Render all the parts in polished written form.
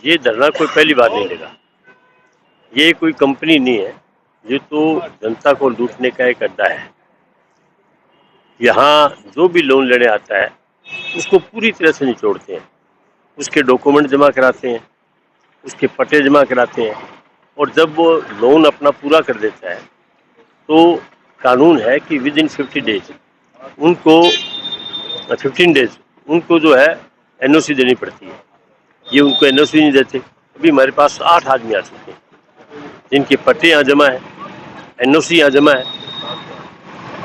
ये धरना कोई पहली बार नहीं लगा। ये कोई कंपनी नहीं है, ये तो जनता को लूटने का एक अड्डा है। यहाँ जो भी लोन लेने आता है उसको पूरी तरह से निचोड़ते हैं, उसके डॉक्यूमेंट जमा कराते हैं, उसके पट्टे जमा कराते हैं, और जब वो लोन अपना पूरा कर देता है तो कानून है कि विद इन 50 डेज उनको 15 डेज उनको जो है एनओसी देनी पड़ती है। ये उनको एनओसी नहीं देते। अभी हमारे पास 8 आदमी आ चुके हैं जिनके पट्टे यहाँ जमा है, एनओसी यहाँ जमा है,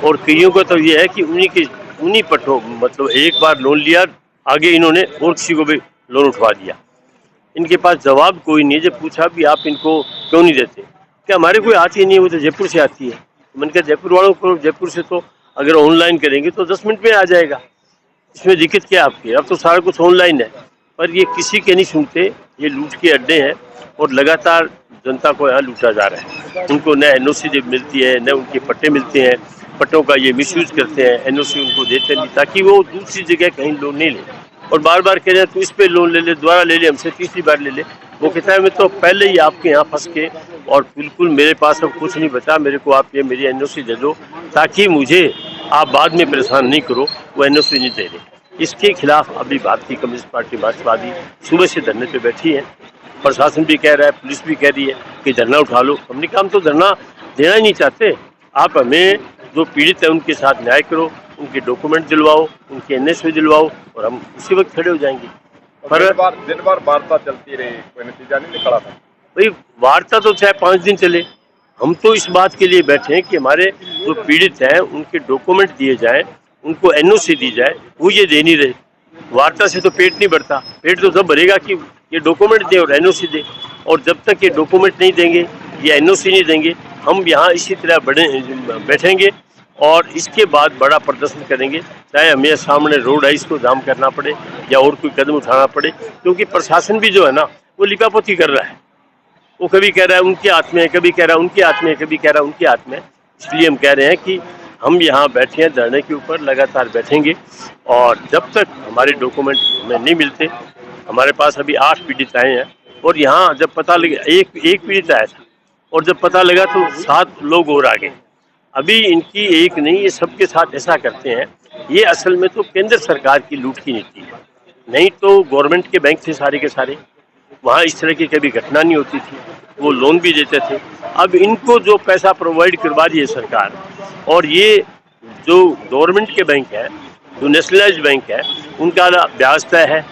और कईयों का तो ये है कि उन्हीं पट्टों मतलब एक बार लोन लिया, आगे इन्होंने और किसी को भी लोन उठवा दिया। इनके पास जवाब कोई नहीं। जब पूछा भी आप इनको क्यों नहीं देते, क्या हमारे कोई आती ही नहीं, वो तो जयपुर से आती है। मैंने कहा जयपुर वालों को, जयपुर से तो अगर ऑनलाइन करेंगे तो 10 मिनट में आ जाएगा, इसमें दिक्कत क्या आपकी? अब तो सारा कुछ ऑनलाइन है। पर ये किसी के नहीं सुनते, ये लूट के अड्डे हैं और लगातार जनता को यहाँ लूटा जा रहा है। उनको न एनओसी मिलती है, न उनके पट्टे मिलते हैं, पट्टों का ये मिसयूज करते हैं, एनओसी उनको देते नहीं ताकि वो दूसरी जगह कहीं लोन नहीं ले। और बार बार कह रहे हैं तो इस पे लोन ले ले, दोबारा ले ले, हमसे तीसरी बार ले ले। वो कहता है मैं तो पहले ही आपके यहाँ फंस के, और बिल्कुल मेरे पास अब कुछ नहीं बचा, मेरे को आप ये मेरी एनओसी दे दो ताकि मुझे आप बाद में परेशान नहीं करो। वो एनओसी नहीं दे रहे। इसके खिलाफ अभी भारतीय कम्युनिस्ट पार्टी मार्क्सवादी सुबह से धरने पे बैठी है। प्रशासन भी कह रहा है, पुलिस भी कह रही है कि धरना उठा लो। हमने कहा हम तो धरना देना ही नहीं चाहते, आप हमें जो पीड़ित है उनके साथ न्याय करो, उनके डॉक्यूमेंट दिलवाओ, उनके एनएसओ दिलवाओ, और हम उसी वक्त खड़े हो जाएंगे। पर दिन भर वार्ता चलती रही, कोई नतीजा नहीं निकला था। भाई वार्ता तो चाहे 5 दिन चले, हम तो इस बात के लिए बैठे हैं कि हमारे जो पीड़ित हैं उनके डॉक्यूमेंट दिए जाएं, उनको एनओसी दी जाए। वो ये दे नहीं रहे। वार्ता से तो पेट नहीं भरता, पेट तो तब भरेगा कि ये डॉक्यूमेंट दे और एनओसी दे। और जब तक ये डॉक्यूमेंट नहीं देंगे, ये एनओसी नहीं देंगे, हम यहाँ इसी तरह बैठेंगे और इसके बाद बड़ा प्रदर्शन करेंगे, चाहे हमें सामने रोड आइस को जाम करना पड़े या और कोई कदम उठाना पड़े। क्योंकि प्रशासन भी जो है ना, वो लिपापोती कर रहा है। वो कभी कह रहा है उनके हाथ में है, कभी कह रहा है उनके हाथ में है, कभी कह रहा है उनके हाथ में। इसलिए हम कह रहे हैं कि हम यहाँ बैठे हैं धरने के ऊपर, लगातार बैठेंगे, और जब तक हमारे डॉक्यूमेंट हमें नहीं मिलते। हमारे पास अभी 8 पीड़ित आए हैं, और यहाँ जब पता लगा एक पीड़ित आया था, और जब पता लगा तो 7 लोग और आ गए। अभी इनकी एक नहीं, ये सबके साथ ऐसा करते हैं। ये असल में तो केंद्र सरकार की लूट की नीति है, नहीं तो गवर्नमेंट के बैंक थे सारे के सारे, वहाँ इस तरह की कभी घटना नहीं होती थी, वो लोन भी देते थे। अब इनको जो पैसा प्रोवाइड करवा दी है सरकार, और ये जो गवर्नमेंट के बैंक है, जो नेशनलाइज बैंक है, उनका ब्याज तय है,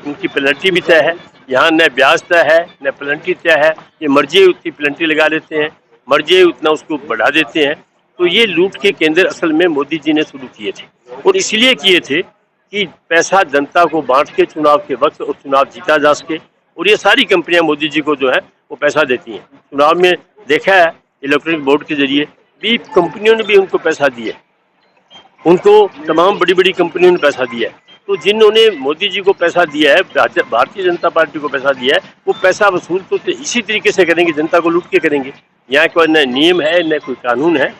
उनकी पेनल्टी भी तय है। यहाँ न ब्याज तय है न पेनल्टी तय है। ये मर्जी है उतनी पेनल्टी लगा देते हैं, मर्जी है उतना उसको बढ़ा देते हैं। तो ये लूट के केंद्र असल में मोदी जी ने शुरू किए थे, और इसलिए किए थे कि पैसा जनता को बांट के चुनाव के वक्त और चुनाव जीता जा सके। और ये सारी कंपनियां मोदी जी को जो है वो पैसा देती हैं। चुनाव में देखा है, इलेक्ट्रॉनिक बोर्ड के जरिए भी कंपनियों ने भी उनको पैसा दिया, उनको तमाम बड़ी बड़ी कंपनियों ने पैसा दिया है। तो जिन्होंने मोदी जी को पैसा दिया है, भारतीय जनता पार्टी को पैसा दिया है, वो पैसा वसूल तो इसी तरीके से करेंगे, जनता को लूट के करेंगे। यहाँ कोई न नियम है न कोई कानून है,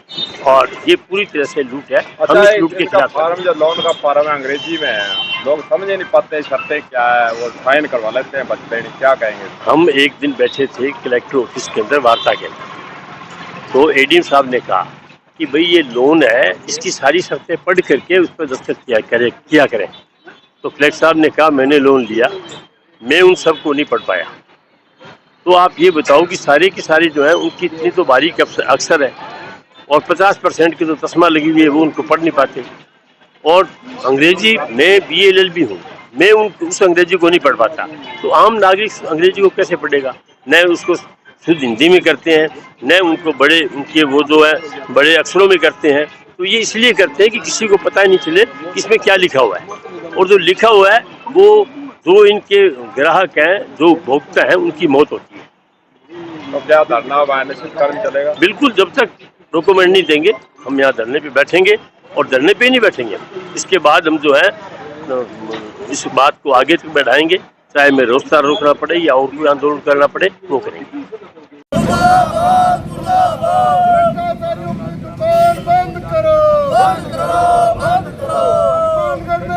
और ये पूरी तरह से लूट है। हम इस लूट के खिलाफ। फार्म जो लोन का फार्म है अंग्रेजी में है, लोग समझ नहीं पाते शर्तें क्या है, वो साइन करवा लेते हैं, बचते नहीं। क्या कहेंगे? हम एक दिन बैठे थे कलेक्टर ऑफिस के अंदर वार्ता के अंदर, तो एडीएम साहब ने कहा कि भाई ये लोन है, इसकी सारी शर्तें पढ़ करके उस पर दस्तखत किया करें। तो कलेक्टर साहब ने कहा मैंने लोन लिया, मैं उन सबको नहीं पढ़ पाया। तो आप ये बताओ कि सारे की सारी जो है उनकी इतनी तो बारीक अक्षर है, और 50% की तो तस्मा लगी हुई है, वो उनको पढ़ नहीं पाते। और अंग्रेजी मैं BLLB हूँ, मैं उस अंग्रेजी को नहीं पढ़ पाता। तो आम नागरिक अंग्रेजी को कैसे पढ़ेगा? न उसको शुद्ध हिंदी में करते हैं, न उनको बड़े उनके वो जो है बड़े अक्षरों में करते हैं। तो ये इसलिए करते हैं कि किसी को पता ही नहीं चले कि इसमें क्या लिखा हुआ है, और जो लिखा हुआ है वो जो इनके ग्राहक हैं, जो उपभोक्ता हैं, उनकी मौत होती है। तो क्या धरना चलेगा? बिल्कुल, जब तक डॉक्यूमेंट नहीं देंगे हम यहाँ धरने पे बैठेंगे, और धरने पे नहीं बैठेंगे, इसके बाद हम जो है इस बात को आगे तक बढ़ाएंगे, चाहे हमें रोजगार रोकना पड़े या और कोई आंदोलन करना पड़े, वो करेंगे। बंद करो,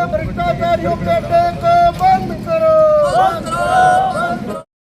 भ्रष्टाचारियों के